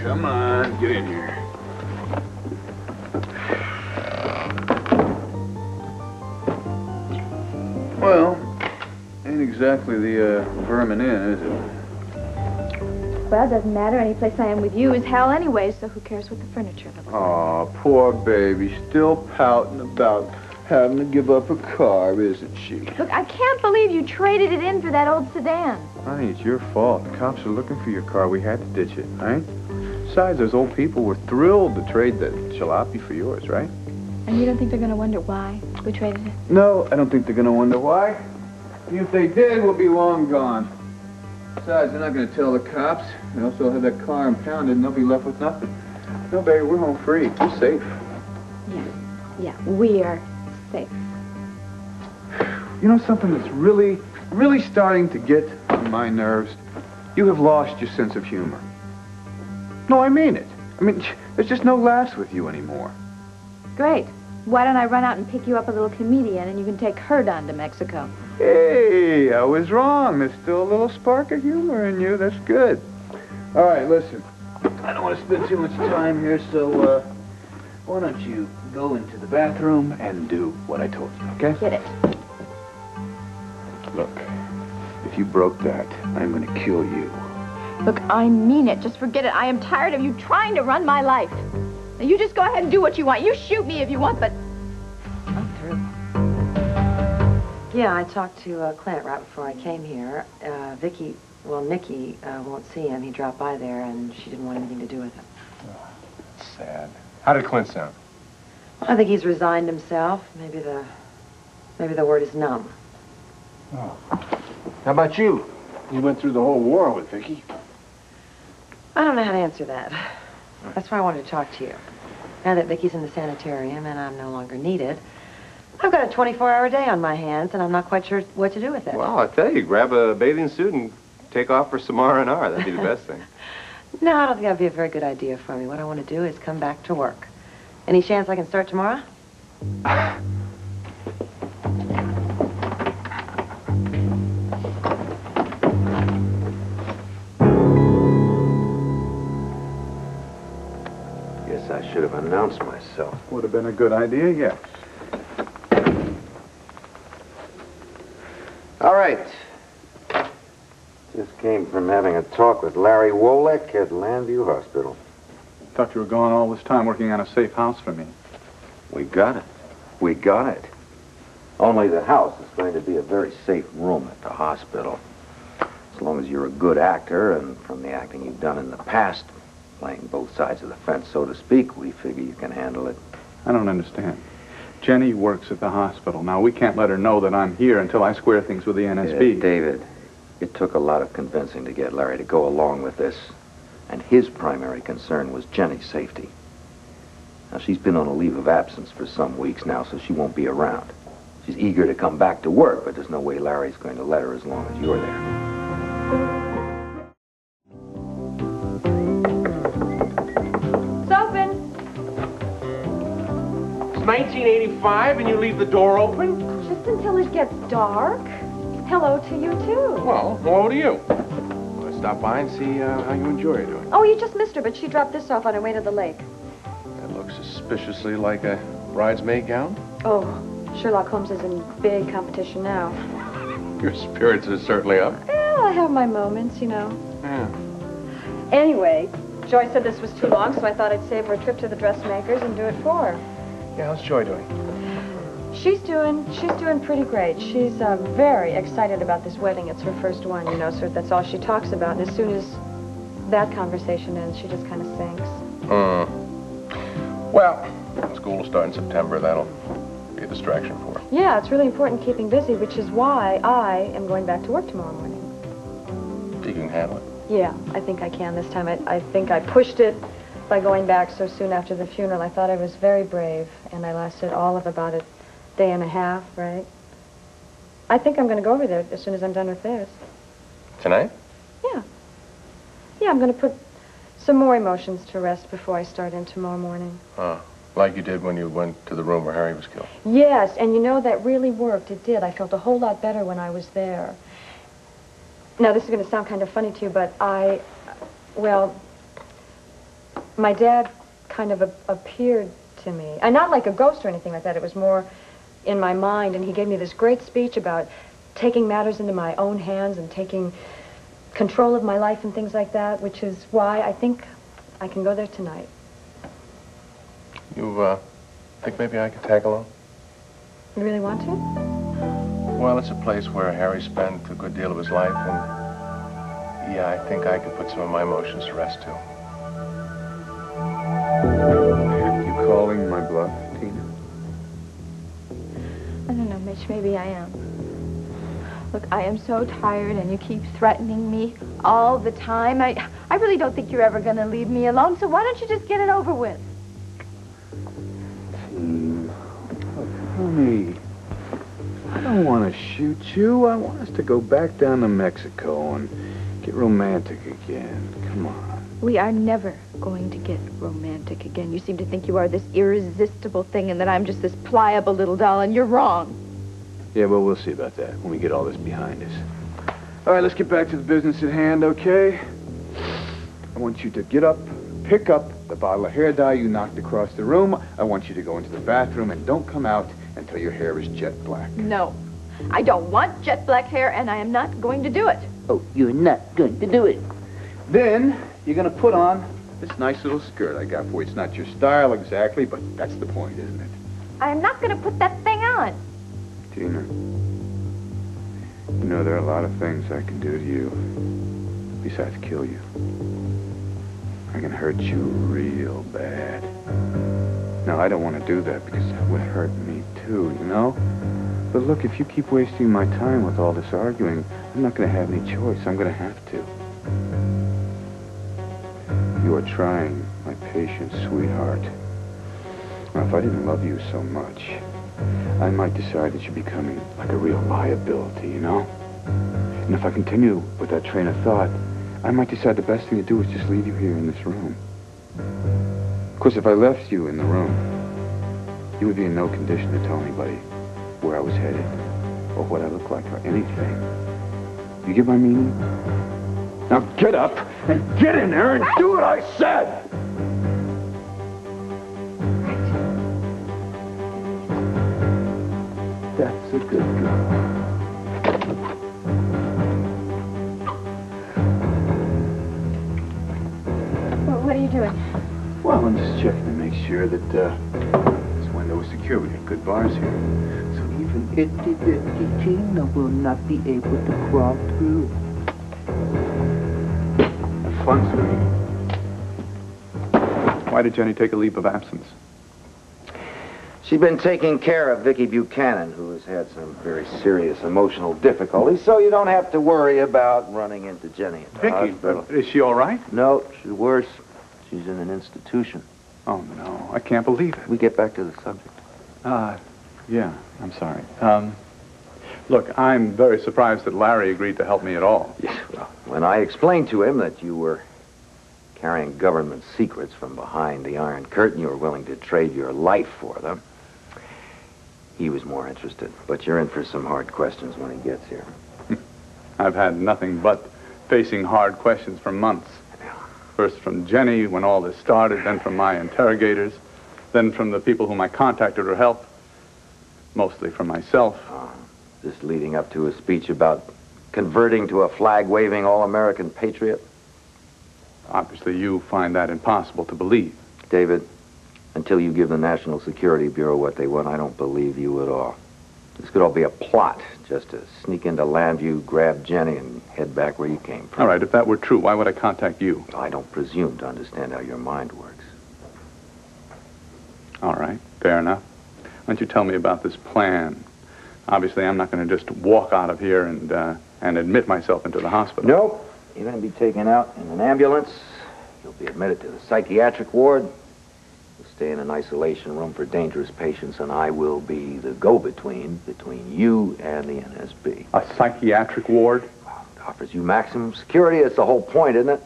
Come on, get in here. Well, ain't exactly the Vermin Inn, is it? Well, it doesn't matter. Any place I am with you is hell anyway, so who cares what the furniture looks like? Aw, poor baby. Still pouting about having to give up her car, isn't she? Look, I can't believe you traded it in for that old sedan. Honey, it's your fault. The cops are looking for your car. We had to ditch it, right? Besides, those old people were thrilled to trade the jalopy for yours, right? And you don't think they're going to wonder why we traded it? No, I don't think they're going to wonder why. If they did, we'll be long gone. Besides, they're not going to tell the cops. They'll also have that car impounded, and they'll be left with nothing. No, baby, we're home free. We're safe. Yeah, we are safe. You know something that's really starting to get on my nerves? You have lost your sense of humor. No, I mean it. I mean, there's just no laughs with you anymore. Great. Why don't I run out and pick you up a little comedian and you can take her down to Mexico? Hey, I was wrong. There's still a little spark of humor in you. That's good. All right, listen. I don't want to spend too much time here, so why don't you go into the bathroom and do what I told you, okay? Get it. Look, if you broke that, I'm going to kill you. Look, I mean it. Just forget it. I am tired of you trying to run my life. Now, you just go ahead and do what you want. You shoot me if you want, but I'm through. Yeah, I talked to Clint right before I came here. Viki, well, Niki won't see him. He dropped by there, and she didn't want anything to do with him. Oh, that's sad. How did Clint sound? I think he's resigned himself. Maybe the word is numb. Oh. How about you? You went through the whole war with Viki. I don't know how to answer that. That's why I wanted to talk to you. Now that Viki's in the sanitarium and I'm no longer needed, I've got a 24-hour day on my hands, and I'm not quite sure what to do with it. Well, I tell you, grab a bathing suit and take off for some R&R. That'd be the best thing. No, I don't think that'd be a very good idea for me. What I want to do is come back to work. Any chance I can start tomorrow? Guess I should have announced myself. Would have been a good idea, yes. All right. Just came from having a talk with Larry Wolek at Llanview Hospital. Thought you were gone all this time working on a safe house for me. We got it. We got it. Only the house is going to be a very safe room at the hospital. As long as you're a good actor, and from the acting you've done in the past, playing both sides of the fence, so to speak, we figure you can handle it. I don't understand. Jenny works at the hospital. Now, we can't let her know that I'm here until I square things with the NSB. David, it took a lot of convincing to get Larry to go along with this. And his primary concern was Jenny's safety. Now, she's been on a leave of absence for some weeks now, so she won't be around. She's eager to come back to work, but there's no way Larry's going to let her as long as you're there. It's open. It's 1985 and you leave the door open? Just until it gets dark. Hello to you, too. Well, hello to you. Let's stop by and see how you and Joy are doing. Oh, you just missed her, but she dropped this off on her way to the lake. That looks suspiciously like a bridesmaid gown. Oh, Sherlock Holmes is in big competition now. Your spirits are certainly up. Well, I have my moments, you know. Yeah. Anyway, Joy said this was too long, so I thought I'd save her a trip to the dressmaker's and do it for her. Yeah, how's Joy doing? She's doing pretty great. She's very excited about this wedding. It's her first one, you know, so that's all she talks about. And as soon as that conversation ends, she just kind of sinks. Well, school will start in September. That'll be a distraction for her. Yeah, it's really important keeping busy, which is why I am going back to work tomorrow morning. You can handle it. Yeah, I think I can this time. I think I pushed it by going back so soon after the funeral. I thought I was very brave, and I lasted all of about a day and a half, right? I think I'm going to go over there as soon as I'm done with this. Tonight? Yeah. Yeah, I'm going to put some more emotions to rest before I start in tomorrow morning. Like you did when you went to the room where Harry was killed. Yes, and you know, that really worked. It did. I felt a whole lot better when I was there. Now, this is going to sound kind of funny to you, but well, my dad kind of appeared to me. And not like a ghost or anything like that. It was more in my mind, and he gave me this great speech about taking matters into my own hands and taking control of my life and things like that, which is why I think I can go there tonight. You, think maybe I could tag along? You really want to? Well, it's a place where Harry spent a good deal of his life, and yeah, I think I could put some of my emotions to rest, too. You calling my bluff, Tina? I don't know, Mitch, maybe I am. Look, I am so tired, and you keep threatening me all the time. I really don't think you're ever going to leave me alone, so why don't you just get it over with? Look, honey, I don't want to shoot you. I want us to go back down to Mexico and get romantic again. Come on. We are never going to get romantic again. You seem to think you are this irresistible thing and that I'm just this pliable little doll, and you're wrong. Yeah, well, we'll see about that when we get all this behind us. All right, let's get back to the business at hand, okay? I want you to get up, pick up the bottle of hair dye you knocked across the room. I want you to go into the bathroom and don't come out until your hair is jet black. No, I don't want jet black hair, and I am not going to do it. Oh, you're not going to do it. Then you're going to put on this nice little skirt I got for you. It's not your style exactly, but that's the point, isn't it? I am not going to put that thing on. Tina, you know there are a lot of things I can do to you besides kill you. I can hurt you real bad. Now, I don't want to do that because that would hurt me too, you know? But look, if you keep wasting my time with all this arguing, I'm not going to have any choice. I'm going to have to. You are trying my patience, sweetheart. Now, if I didn't love you so much, I might decide that you're becoming like a real liability, you know? And if I continue with that train of thought, I might decide the best thing to do is just leave you here in this room. Of course, if I left you in the room, you would be in no condition to tell anybody where I was headed or what I looked like or anything. You get my meaning? Now get up and get in there and do what I said! That's a good girl. What are you doing? Well, I'm just checking to make sure that this window is secure. We got good bars here. So even itty-bitty Tina will not be able to crawl through. Have fun, sweetie. Why did Jenny take a leave of absence? She's been taking care of Viki Buchanan, who has had some very serious emotional difficulties, so you don't have to worry about running into Jenny at the hospital. Is she all right? No, she's worse. She's in an institution. Oh, no, I can't believe it. We get back to the subject. Yeah, I'm sorry. Look, I'm very surprised that Larry agreed to help me at all. Yes, well, when I explained to him that you were carrying government secrets from behind the Iron Curtain, you were willing to trade your life for them, he was more interested. But you're in for some hard questions when he gets here. I've had nothing but facing hard questions for months. First from Jenny when all this started, then from my interrogators, then from the people whom I contacted for help, mostly from myself. This leading up to a speech about converting to a flag-waving all-American patriot? Obviously, you find that impossible to believe. David, until you give the National Security Bureau what they want, I don't believe you at all. This could all be a plot just to sneak into Llanview, grab Jenny, and head back where you came from. All right, if that were true, why would I contact you? I don't presume to understand how your mind works. All right, fair enough. Why don't you tell me about this plan? Obviously, I'm not going to just walk out of here and admit myself into the hospital. Nope. You're going to be taken out in an ambulance. You'll be admitted to the psychiatric ward. You'll stay in an isolation room for dangerous patients, and I will be the go-between between you and the NSB. A psychiatric ward? Well, it offers you maximum security. That's the whole point, isn't it?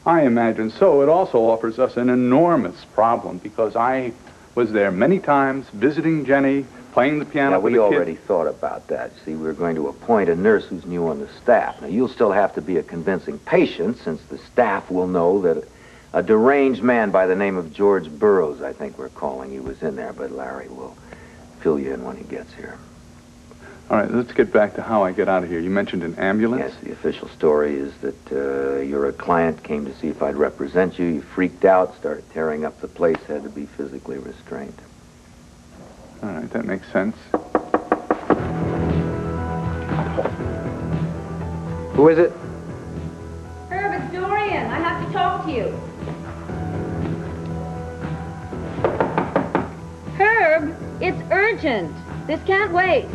I imagine so. It also offers us an enormous problem because I was there many times visiting Jenny, playing the piano for the we kids. already thought about that. See, we're going to appoint a nurse who's new on the staff. Now, you'll still have to be a convincing patient since the staff will know that A deranged man by the name of George Burroughs, I think we're calling. He was in there, but Larry will fill you in when he gets here. All right, let's get back to how I get out of here. You mentioned an ambulance? Yes, the official story is that your client came to see if I'd represent you. You freaked out, started tearing up the place, had to be physically restrained. All right, that makes sense. Who is it? Herb, it's Dorian. I have to talk to you. Herb, it's urgent. This can't wait.